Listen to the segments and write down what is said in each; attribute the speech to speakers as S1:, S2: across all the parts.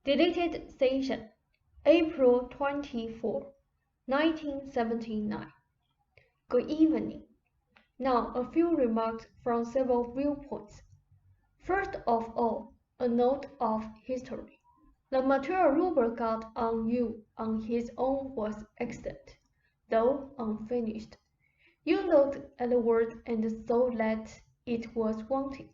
S1: Deleted Station, April 24, 1979. Good evening. Now a few remarks from several viewpoints. First of all, a note of history. The material Ruber got on you on his own was extant, though unfinished. You looked at the word and saw that it was wanting.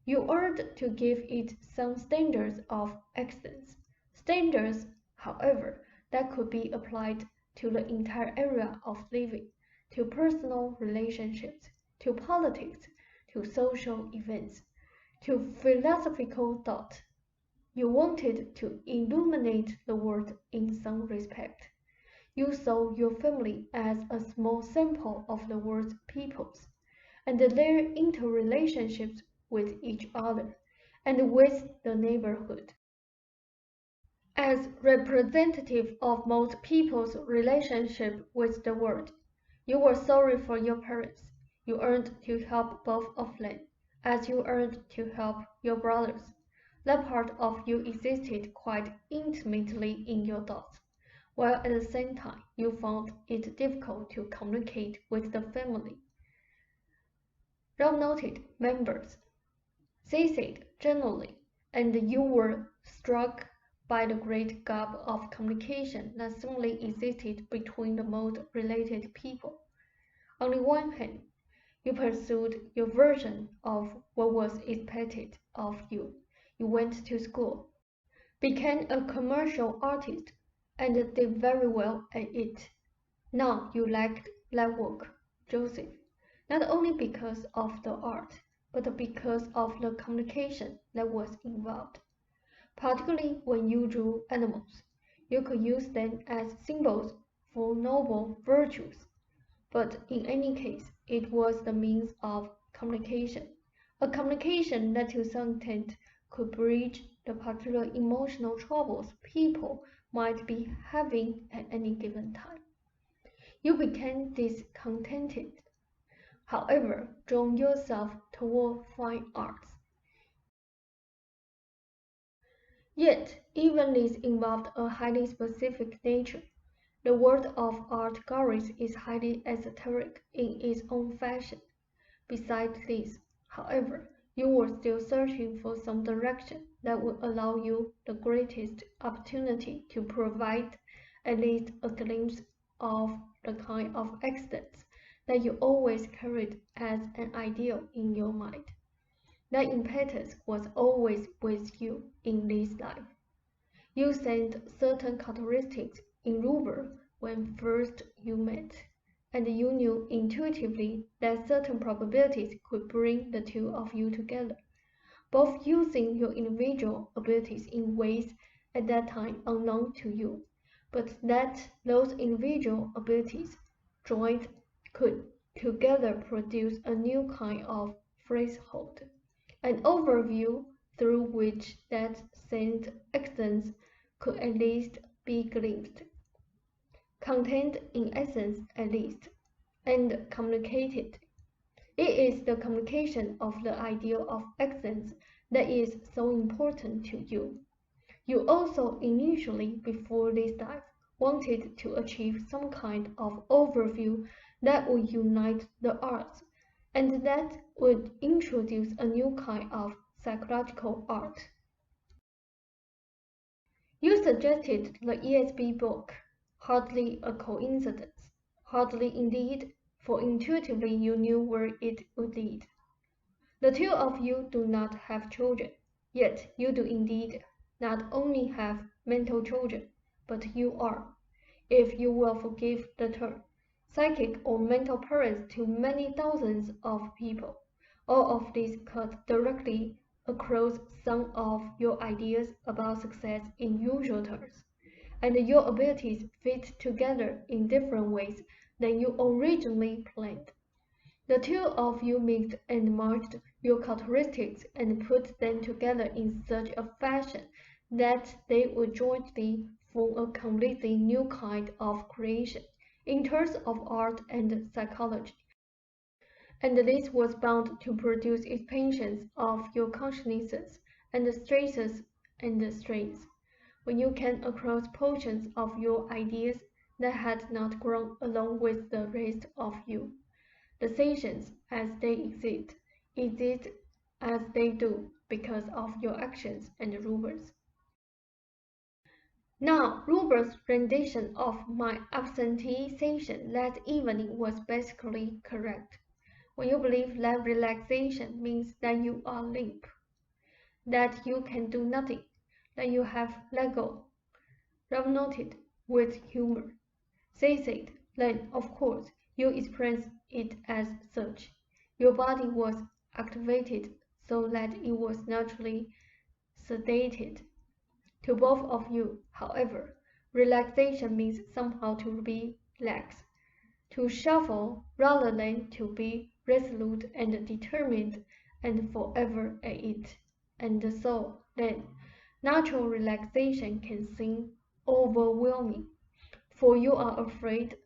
S1: You urged to give it some standards of excellence. Standards, however, that could be applied to the entire area of living, to personal relationships, to politics, to social events, to philosophical thought. You wanted to illuminate the world in some respect. You saw your family as a small sample of the world's peoples, and their interrelationships with each other, and with the neighborhood. As representative of most people's relationship with the world, you were sorry for your parents. You yearned to help both of them, as you yearned to help your brothers. That part of you existed quite intimately in your thoughts, while at the same time you found it difficult to communicate with the family. Well-noted members, they said generally, and you were struck by the great gap of communication that suddenly existed between the most related people. On the one hand, you pursued your version of what was expected of you. You went to school, became a commercial artist, and did very well at it. Now you liked that work, Joseph, not only because of the art, but because of the communication that was involved. Particularly when you drew animals, you could use them as symbols for noble virtues. But in any case, it was the means of communication, a communication that to some extent could bridge the particular emotional troubles people might be having at any given time. You became discontented, however, drawn yourself toward fine arts. Yet, even this involved a highly specific nature. The world of art galleries is highly esoteric in its own fashion. Besides this, however, you were still searching for some direction that would allow you the greatest opportunity to provide at least a glimpse of the kind of excellence that you always carried as an ideal in your mind. That impetus was always with you in this life. You sensed certain characteristics in Ruber when first you met, and you knew intuitively that certain probabilities could bring the two of you together, both using your individual abilities in ways at that time unknown to you, but that those individual abilities joined could together produce a new kind of threshold, an overview through which that sensed excellence could at least be glimpsed, contained in essence at least, and communicated. It is the communication of the ideal of excellence that is so important to you. You also initially, before this dive, wanted to achieve some kind of overview that would unite the arts, and that would introduce a new kind of psychological art. You suggested the ESB book, hardly a coincidence, hardly indeed, for intuitively you knew where it would lead. The two of you do not have children, yet you do indeed not only have mental children, but you are, if you will forgive the term, psychic or mental parents to many thousands of people. All of these cut directly across some of your ideas about success in usual terms, and your abilities fit together in different ways than you originally planned. The two of you mixed and merged your characteristics and put them together in such a fashion that they would jointly form a completely new kind of creation in terms of art and psychology. And this was bound to produce expansions of your consciousnesses and stresses and strains. when you came across portions of your ideas that had not grown along with the rest of you. The sessions, as they exist as they do because of your actions and rules. Now, Ruber's rendition of my absentee session that evening was basically correct. When you believe that relaxation means that you are limp, that you can do nothing, that you have let go, Rob noted with humor. Say said, then, of course, you experienced it as such. Your body was activated so that it was naturally sedated. To both of you, however, relaxation means somehow to be relax, to shuffle rather than to be resolute and determined and forever at it. And so, then, natural relaxation can seem overwhelming, for you are afraid,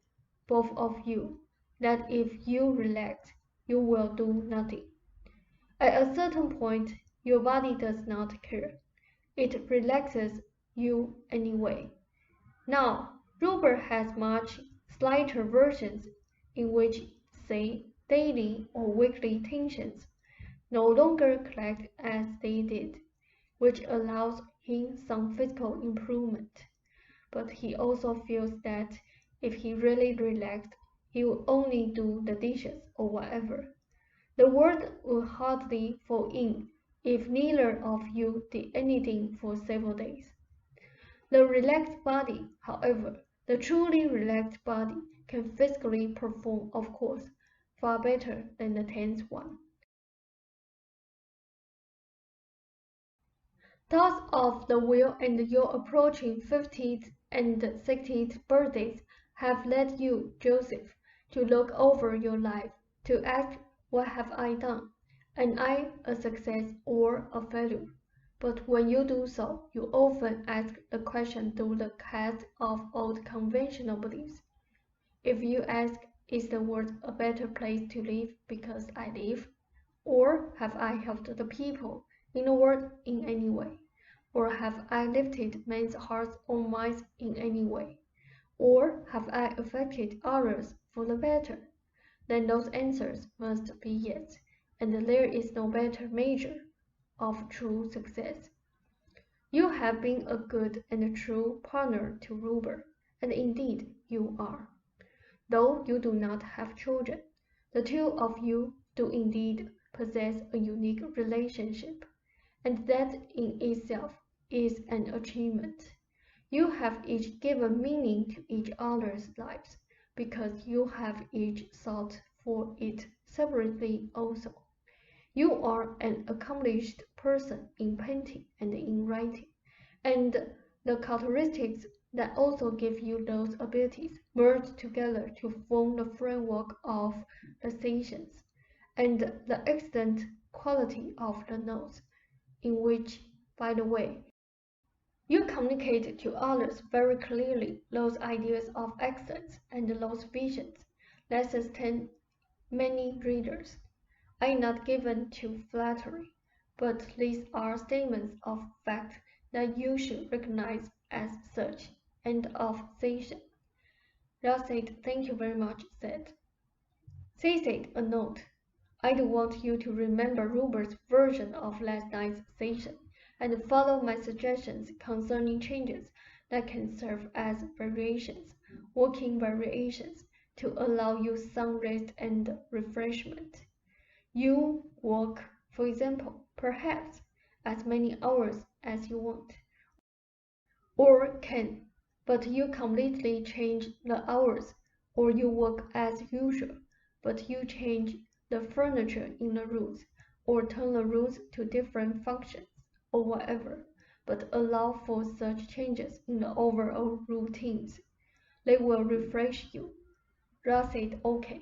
S1: both of you, that if you relax, you will do nothing. At a certain point, your body does not care. It relaxes you anyway. Now, Ruber has much slighter versions in which, say, daily or weekly tensions no longer collect as they did, which allows him some physical improvement. But he also feels that if he really relaxed, he would only do the dishes or whatever. The world would hardly fall in if neither of you did anything for several days. The relaxed body, however, the truly relaxed body, can physically perform, of course, far better than the tense one. Thoughts of the will and your approaching 50th and 60th birthdays have led you, Joseph, to look over your life, to ask, what have I done? Am I a success or a failure? But when you do so, you often ask the question through the cast of old conventional beliefs. If you ask, is the world a better place to live because I live? Or have I helped the people in the world in any way? Or have I lifted men's hearts or minds in any way? Or have I affected others for the better? Then those answers must be yes, and there is no better measure of true success. You have been a good and a true partner to Ruber, and indeed you are. Though you do not have children, the two of you do indeed possess a unique relationship, and that in itself is an achievement. You have each given meaning to each other's lives, because you have each sought for it separately also. You are an accomplished person in painting and in writing, and the characteristics that also give you those abilities merge together to form the framework of the sessions, and the excellent quality of the notes, in which, by the way, you communicate to others very clearly those ideas of excellence and those visions that sustain many readers. I am not given to flattery, but these are statements of fact that you should recognize as such. End of session. Ross said, thank you very much, said. She said a note. I do want you to remember Ruber's version of last night's session and follow my suggestions concerning changes that can serve as variations, working variations, to allow you some rest and refreshment. You work, for example, perhaps as many hours as you want, or can, but you completely change the hours, or you work as usual, but you change the furniture in the rooms, or turn the rooms to different functions, or whatever, but allow for such changes in the overall routines. They will refresh you. Ra said, okay.